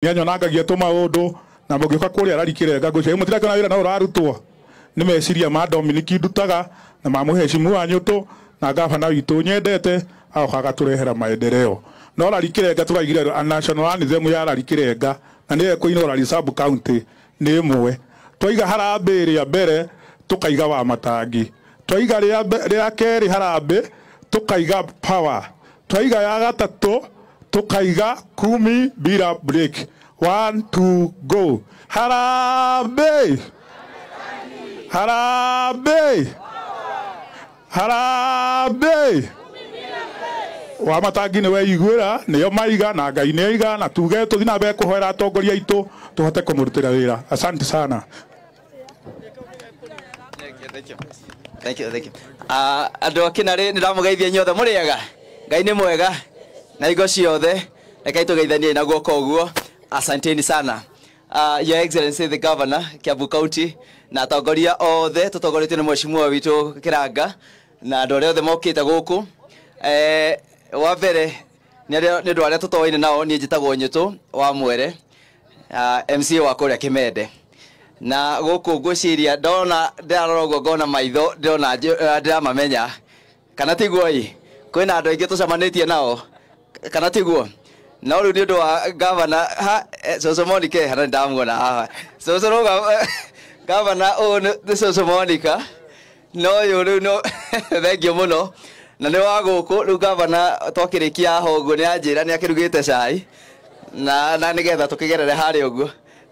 Nyonangagia tumaundu na mugiuka kuria ararikirenga ngucia mutira kana wira na urarutwo ni meciria ma Dominic ndutaga na mamuheshimu anyuto na gavana witu nyendete aokaga turehera maendeleo no ararikirenga turaigira national anthem ya ararikirenga na ni ekuinora sub county ni imwe twaiga harambe ria mbere tukaiga wa matangi twaiga ria keri harambe tukaiga power twaiga ya gatatu tukaiga 10 bila break 1 2 go harambe harambe harambe wa matangi ni weigwira niyo maiga na Ngai ni aiga na tuge tuthina be kuhoera atongoria itu tuhote kumurutira wira. Asante sana. Thank you. Andu akinari ndiramugeithia nyothe muriega Ngai ni mwega na igo ciothe reka itugeithanie na guoko guo. Asanteni sana. Your Excellency the Governor Kiambu County na atongoria othe tutongoretio ni mheshimiwa witu Kiranga na andu othe mokite guku. Wa mbere ni ndu aria tutoine nao ni njitagwo Nyutu wa Mwere MCA wa kuria Kimende na guku ngwiciria ndona ndirarora uguo ngona maitho ndona ndiramamenya kana tiguo ii kwina andu aingi tucamanitie nao kana tiguo no riu ni undu wa governor Soso Monica hana ndamuona haha Soso roga governor ni Soso Monica no yu riu no thengio muno na ni wa guku riu governor twakirikia hongo ni anjira ni akirugite cai na nigetha tukigerere hari uguo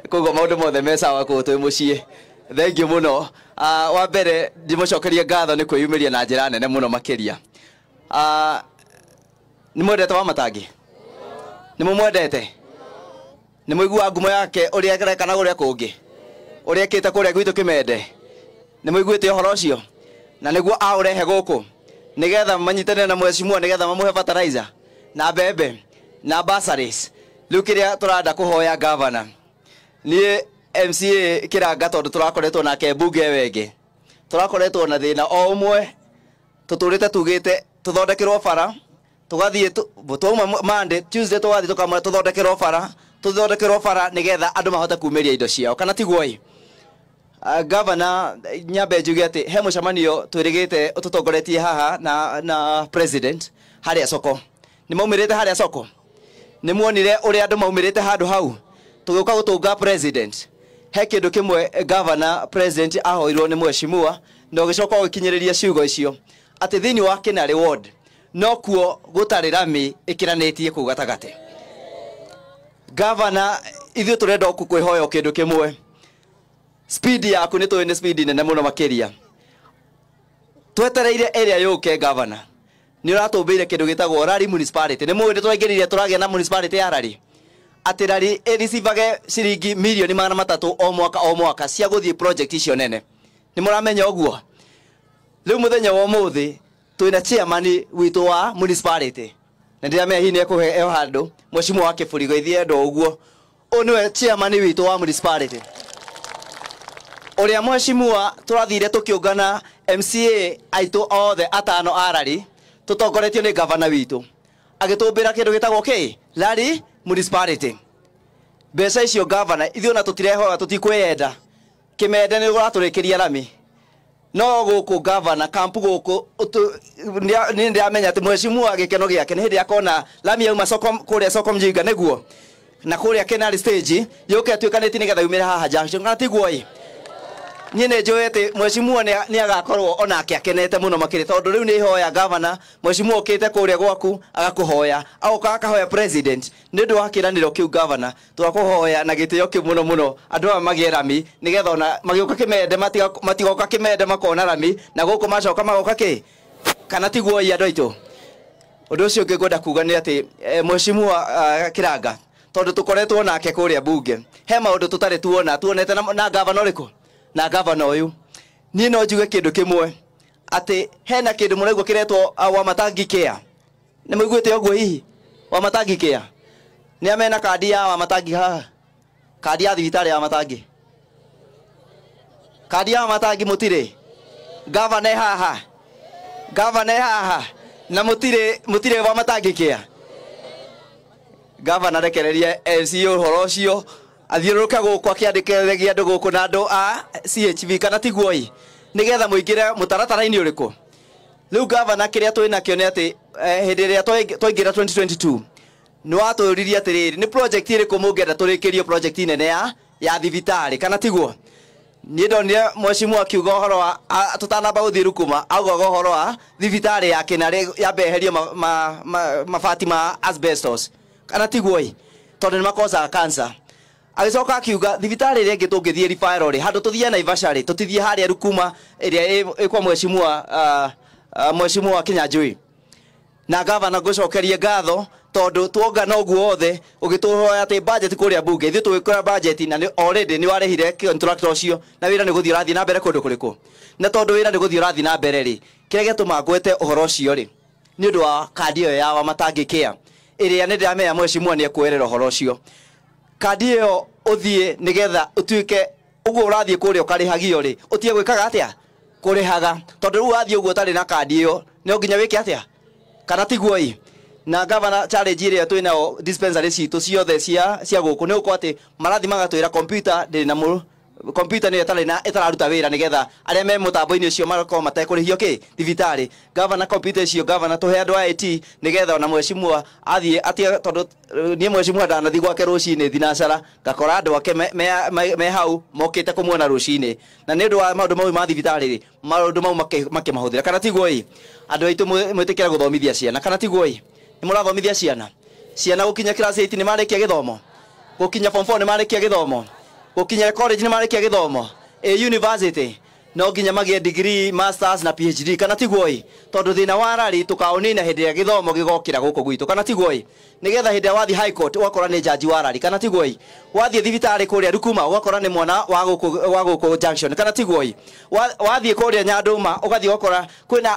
koguo maundu mothe mesawa ku twi mucii thengio muno. Wa mbere ndimucokerie ngatho ni kwiyumiria na njira nene muno makiria. Ni mwendete wa matangi ni mumwendete ni muigua ngumo yake uria ereka na guria kungi uria ekite kuria gwitu Kimende ni muiguite uhoro ucio na niguo aurehe guku nigetha manyitane na mheshimiwa nigetha mamuhe fertilizer na mbembe na bursaries. Riu kiria turanda kuhoya governor ni MCA Kiranga tondu turakoretwo nake mbunge wenge turakoretwo na thina o umwe tuturite tugite tuthondekerwo bara tugathie tuma Monday Tuesday tugathie tukama tuthondekerwo bara nigetha andu mahote kumeria indo ciao kana tiguo ii. Governor nyambe njuge ati he mucamanio twirigite ututongoretie haha na president haria Soko ni maumirite haria Soko ni muonire uria andu maumirite handu hau tugiuka gutunga president he kindu kimwe governor president ahoirwo ni mheshimiwa na ugicoka ukinyiriria ciugo icio ati thini wa Kinare ward no kuo gutari rami ikiranitie ku gatagate. Governor ithu turenda kukwihoya kindu kimwe speed yaku ni tuine speed nene muno makiria twetereire area yuke governor ni uratumbire kindu gitagwo Rari municipality ni mwende twaingiririe turagia na municipality ya Rari ati Rari erisivage ciringi milioni 300 o mwaka cia guthie project icio nene ni muramenya uguo. Riu muthenya wa muthi twina chairman witu wa municipality na ndiramenya hihi ni ekuhe handu mheshimiwa wa Kiburigo ithie ndo uguo niwe chairman witu wa municipality uria mheshimiwa turathire tukiungana MCA aitu othe atano arari tutongoretio ni governor witu agitumbira kindu gitagwo Rari municipality. Mbeca icio governor ithio na tutirehoa tutikwenda Kimende ni guraturikiria rami no guku governor kampu guku ni ndiamenya ati mheshimiwa gikeno giake ni hindi akona rami yauma Soko kuria Soko Mjinga niguo na kuria Kinare stage yuke tuikaniti nigetha yumira haha junction kana tiguo ii nyine njoete mheshimiwa ni agakorwo onake akenete muno makiri tondu riu ni hoya governor mheshimiwa ukite kuria gwaku agakuhoya auka akahoya president ni ndu wakiraniro kiu governor twakuhoya na gitio ki muno andu magie rami nigetha ona magiuka Kimende matigoka Kimende makona rami na guku macoka magoka kana tiguo i andu aitu. Undu ucio ngigwenda kuga ni ati mheshimiwa Kiranga tondu tukoretwo nake kuria bunge he maundu tutari tuonete na governor riku na governor uyu ni no njuge kindu kimwe ati hena kindu muraigwa kiretwo wa matangi kia ni muiguite uguo hihi wa matangi kia ni amena kadi ya wa matangi haha kadi ya thibitari ya matangi kadi ya matangi mutire governor haha na mutire wa matangi kia Governor rekereria MC uhoro ucio athiuruka guku akiandikithia andu guku na andu a CHV kana tiguoi nigetha muingire mutaratara-ini uriku riu governor kiria twina kio ni ati hindi iria twaingira 2022 ni waturirie atiriri ni project iriku mungenda turikirio project nene ya thibitari kana tiguo ni ndonire mheshimiwa akiuga uhoro wa tutanamba guthii rukuma auga uhoro wa thibitari ya kinare ya beherio mabati ma asbestos kana tiguoi tondu ni makosa cancer agicoka akiuga thibitari iri ingi tungithie referral ri handu tuthie Naivasha ri tutithie haria rukuma iria ikwa mheshimiwa Kinyanjui na governor gucokerie ngatho tondu tuongana uguo othe ugituhoya ati budget kuria bunge ithu twikora budget na already ni warehire contractor ucio na wira ni guthii rathi na mbere kundu kuriku na tondu wira ni guthii rathi na mbere ri kiria gituma ngwete uhoro ucio ri ni undu wa kandi iyo ya matangikia iria ni ndiramenya mheshimiwa ni ekwerera uhoro ucio kandi iyo uthie nigetha utuike uguo urathie kuria ukarihagio ri utie gwikaga atia kurihaga tondu ru athie uguo tari na kandi iyo ni nginya wike atia kana tiguoi na governor challenge iria twinao dispensary citu ciothe cia guku ni uko ati marathi magatwira computer ndiri na mu computer ni itararuta wira nigetha aria me mutambo-ini ucio marako matekurihio ki thibitari governor computer icio governor tuhe andu a IT nigetha ona mheshimiwa athie atia tondu ni mheshimiwa ndanathi gwake rucini thinacara ngakora andu ake me hau mokite kumuona rucini na ni ndu wa maundu mau ma thibitari maundu mau makimahuthira kana tiguoi andu aitu mwitikira guthomithia ciana kana tiguoi ni murathomithia ciana gukinya class 8 ni marikia githomo gukinya form 4 ni marikia githomo gukinya college ni marikia githomo university no nginya magie degree masters na PhD kana tiguoi tondu thina wa rari tukaonina hindi ya githomo gigokira guku gwitu kana tiguoi nigetha hindi wathi high court ugakora ni jaji wa rari kana tiguoi wathi thibitari kuria rukuma ugakora ni mwana wa guku junction kana tiguoi wathi kuria nyanduma ugathi ugakora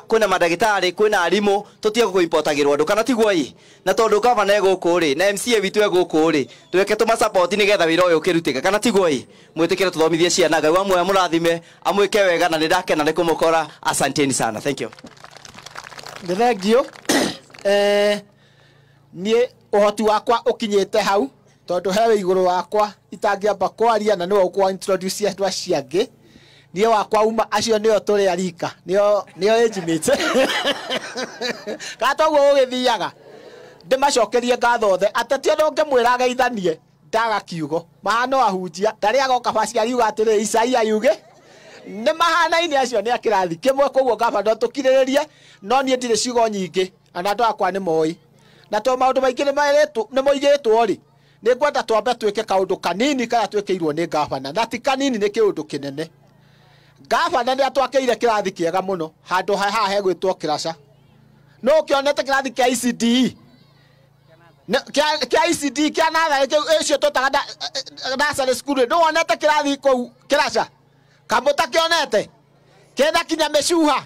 kwina madagitari kwina arimu tutie guimportagirwo andu kana tiguoi na tondu governor eguku ri na MCA witu eguku ri tweke tuma support nigetha wira uyu ukirutike kana tiguoi mwitikire tuthomithie ciana ngai wa muoyo murathime amwike wega na ndakena ni kumukora asanteni sana thank you Ndegio ni uhoti wakwa ukinyete hau tondu hewe iguru wakwa itangiamba kwaria na niwe ukwa introduce andu aciangi nie wakwa uma acio nio turi arika nio ejimite gatoguo ugithiaga ndimacokerie ngatho the atatio ndonge mwira geithanie ndaga kiugo mahano ahunjia ndari agoka basi ariuga atiri Isaia yuge ni mahana-ini acio ni akirathi kimwe koguo ngabanda tukiriririe no nie ndire ciugo nyingi ana andu akwa ni moi na to maundu maingi ni moigitwo ri ni ngwenda twambe twike kaundu kanini kana twikirwo ni ngabana na ti kanini ni kiundu kinene ngabana ni atwakeire kirathi kiega muno handu haha hegwitwo kirasha no kionete kirathi kia ICD kia ICD kia natha icio tutaga nursery school no wonete kirathi kou kirasha kamuta kionete kenda kinya meshuha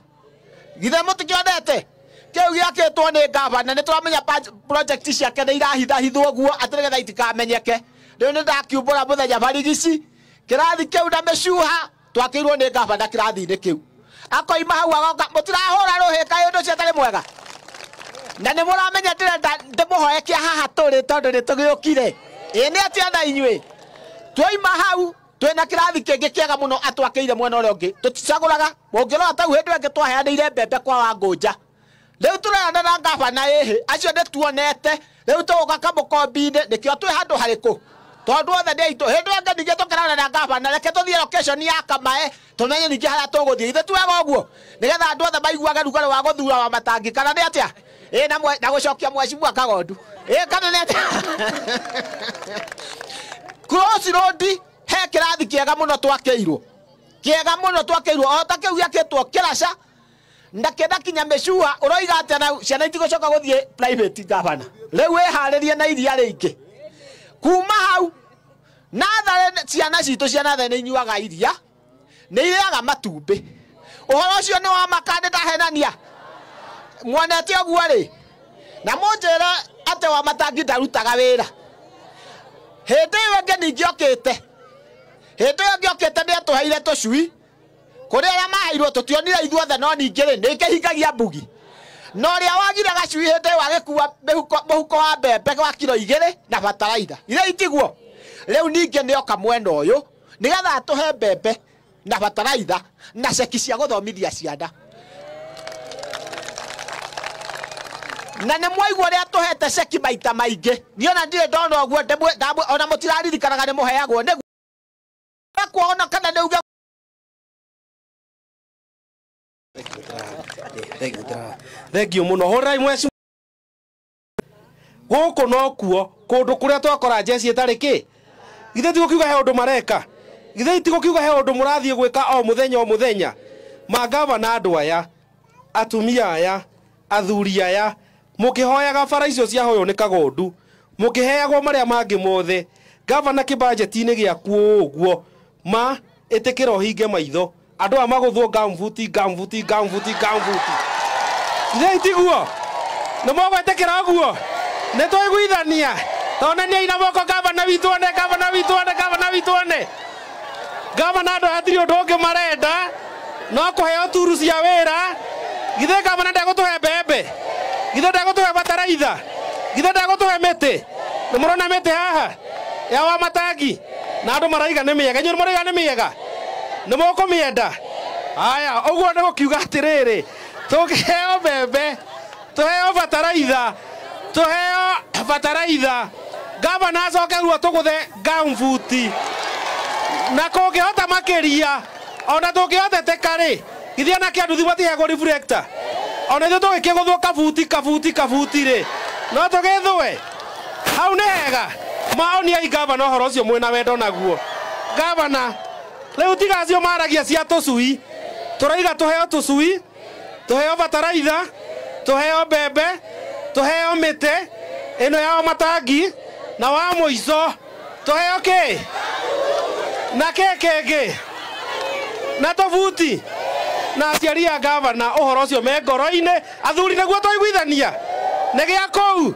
githe mutikionete kiu giakitwo ni ngabana ni turamenya project ciake ni irahithahithwo guo atirigetha itikamenyeke riu ni ndakiumbura muthenya barigici kirathi kiu na meshuha twakirwo ni ngabana kirathi-ini kiu akoima hau agoka mutirahura ruhi kai undu cio tari mwega na ni muramenya ndirenda ndimuhoekia haha turi tondu ni tugiukire ni atia na inyui twoima hau twina kirathi kingi kiega muno atwakeire mwena uria ungi tuticaguraga mungirora tau hindi wengi twaheanire mbembe kwa Wangũnja riu turenda na ngabana ihi acio ni tuonete riu tuguka kamukombi-ini nikio twi handu hariku tondu othe ni aitu hindi wengi ningi tukirana na ngabana reke tuthie location ya Kamae tumenye ningi haria tuguthie ithe twega uguo nigetha andu othe maiguage rugari wa guthura wa matangi kana ni atia na gucokia mheshimiwa Kagondu kana ni atia Cross Road he kirathi kiega muno twakeirwo o ta kiu giakitwo kirasha ndakenda kinya meshuha uroiga atia na ciana itigocoka guthie private ngabana riu eharirie na iria ringi kuma hau nathare ciana citu cia nathare ni inyuaga iria ni iriaga matumbi uhoro ucio ni wa makande ndahenania mwonete uguo ri na munjire ate wa matangi ndarutaga wira hindi wenge ningiokite ni atuheire tucui kuri aria maheirwo tutionire ithuothe no ningi ri ni kihingagia mbugi no ria wagire gacui hinde wagikuwa muhuko wa mbembe wa kilo 2 na bataraitha ire itiguo riu ninge nioka mwena uyu nigetha atuhe mbembe na bataraitha na ceki cia guthomithia ciana na nä mwaigua rä a tå hete ceki maita maingä niona ndirä ndona å guo ona må tiraririkanaga nä må heagwo nä kuona kana nä uge thengio må no hå mweci gå kå no kuo kå ndå kå rä a twakora njeci ĩtarĩ kä githä tigå kiuga he å ndå mareka githä tigå kiuga he å ndå må rathiä gwä ka o må thenya mangavana andå aya atumia aya athuri aya må kä hoyaga bara icio cia hoywo nä kagondu må kä heagwo marä a mangä mothe gavana kä banjeti-inä gä akuo å guo ma ä tä kä ra å hinge maitho andå aya magåthwo gambuti ithe itiguo nä mogwetä kä ra å guo nä twä guithania tonania ina moko gavana witå one gavana andå aya hatirä å ndå å ngä marenda no kå heo turu cia wä ra githä gavana ndegå tå he mbembe githä ndegå tå he bataraitha githä ndegå tå he mä tä nä må rona mä tä haha ya wa matangi na andå maraiga nä mä ega inyuä nä maraiga nä mä ega nä må kå mä enda aya å guo nä gå kiuga atä rä rä tå kä heo mbembe tå heo bataraitha gavana acoke ruo tå gå the gambuti na kå ngä hota makä ria ona tå ngä hotete karä githia na kä anduthi matiheagwo reflector ona ithuĩ tũgĩkia gũthwo kabuti rĩ no tũgĩthwe hau nĩ hega maoniai gavana ũhoro ũcio mwĩna wendo naguo gavana rĩu tigacio maragia cia tũcui tũraiga tũheo tũcui tũheo bataraitha tũheo mbembe tũheo mĩtĩ ĩno ya matangi na wa mũico tũheo kĩ na kĩngĩ na tũbuti na aciari a gavana ũhoro ũcio me ngoro-inĩ athuri naguo twaiguithania nĩ gĩa kũu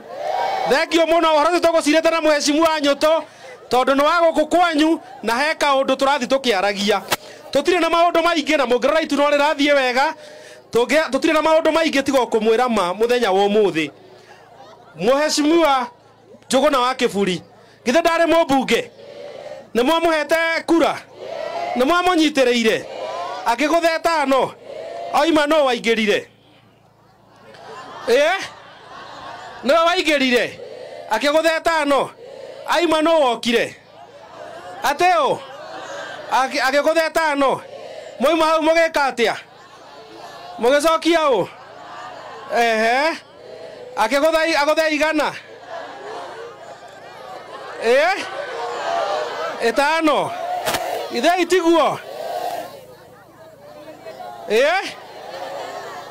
thengio mũno ũhoro ũcio tũgũcirĩte na mũhecimu wa Nyũtũ tondũ nĩ wa gũkũ kwanyu na he kaũndũ tũrathiĩ tũkĩaragia tũtirĩ na maũndũ maingĩ na mũngĩrora itu no rĩrathiĩ wega tũtirĩ na maũndũ maingĩ tiga kũmwĩra ma mũthenya wa ũmũthĩ mũhecimu Njũgũna wa Kĩburi githĩ ndarĩ mũmbunge nĩ mwamũhete kura nĩ mwamũnyitĩrĩire akĩgũthe tano oima no waingĩrire no waingĩrire akĩgũthe tano aima no wokire ateo akĩgũthe tano moima hau mũgĩka atĩa mũgĩcokia ũ akĩgũthe igana ĩtano ithe itiguo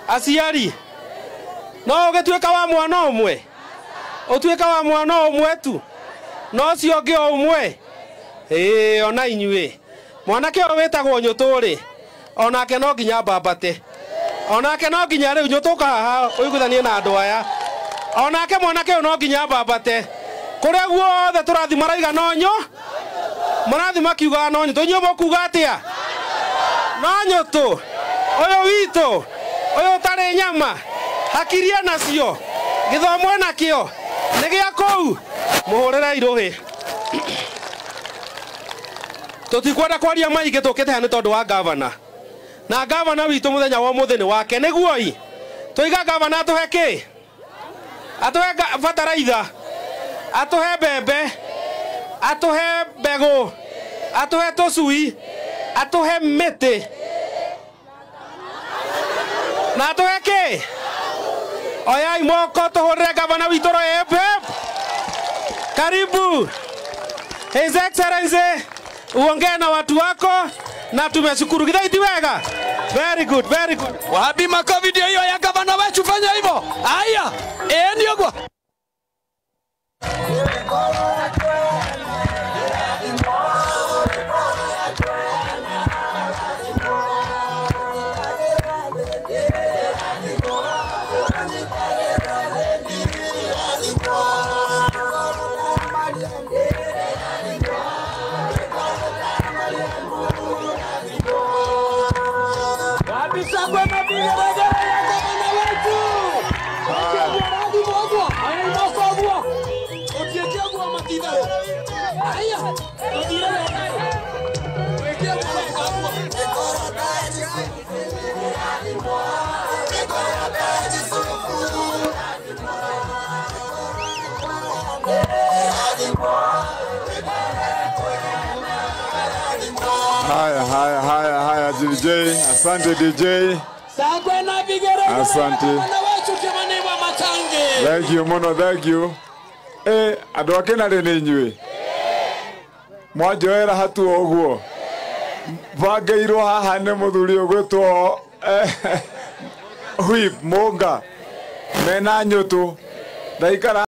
aciari no ũgĩtuĩka wa mwana ũmwe ũtuĩka wa mwana ũmwe tu no ũcio ũngĩ ũmwe ona inyuĩ mwanake ũyũ wĩtagwo Nyũtũ rĩ onake no nginya mbambate onake no nginya rĩu Nyũtũ haha ũiguithanie na andũ aya onake mwanake ũyũ no nginya mbambate kũrĩa guothe tũrathi maraiga nonyo marathi makiuga nonyo tũnyuĩ mũkuga atĩa no Nyũtũ ũyũ witũ ũyũ ũtarĩ nyama hakiria nacio gĩthomo nakĩo nĩ gĩa kũu mũhũrĩre irũhĩ tũtikwenda kwaria maingĩ tũkĩte haha nĩ tondũ wa gavana na gavana witũ mũthenya wa ũmũthĩ nĩ wake nĩguo tũiga gavana atũhe kĩ atũhe bataraitha atũhe mbembe atũhe mbegũ atũhe tũcui atũhe mĩtĩ na atũhe kĩ oyai moko tũhũrĩre gavana witũ roembe karibu His Excellency uongee na watu wako na tumeshukuru githaiti wega very good wapi makofi ndio hiyo ya gavana wetu fanya hivyo haya ndio kwa Haya DJ. Asante DJ. Sagwena vigere. Asante. Na wetu kimani wa matangi. Thank you mono, thank you. Andå ake na rä nä inyuä mwanjoera hatu oguo bangeirwo haha nä må thuri å gwä two whip Munga mena nyå tå ndaikara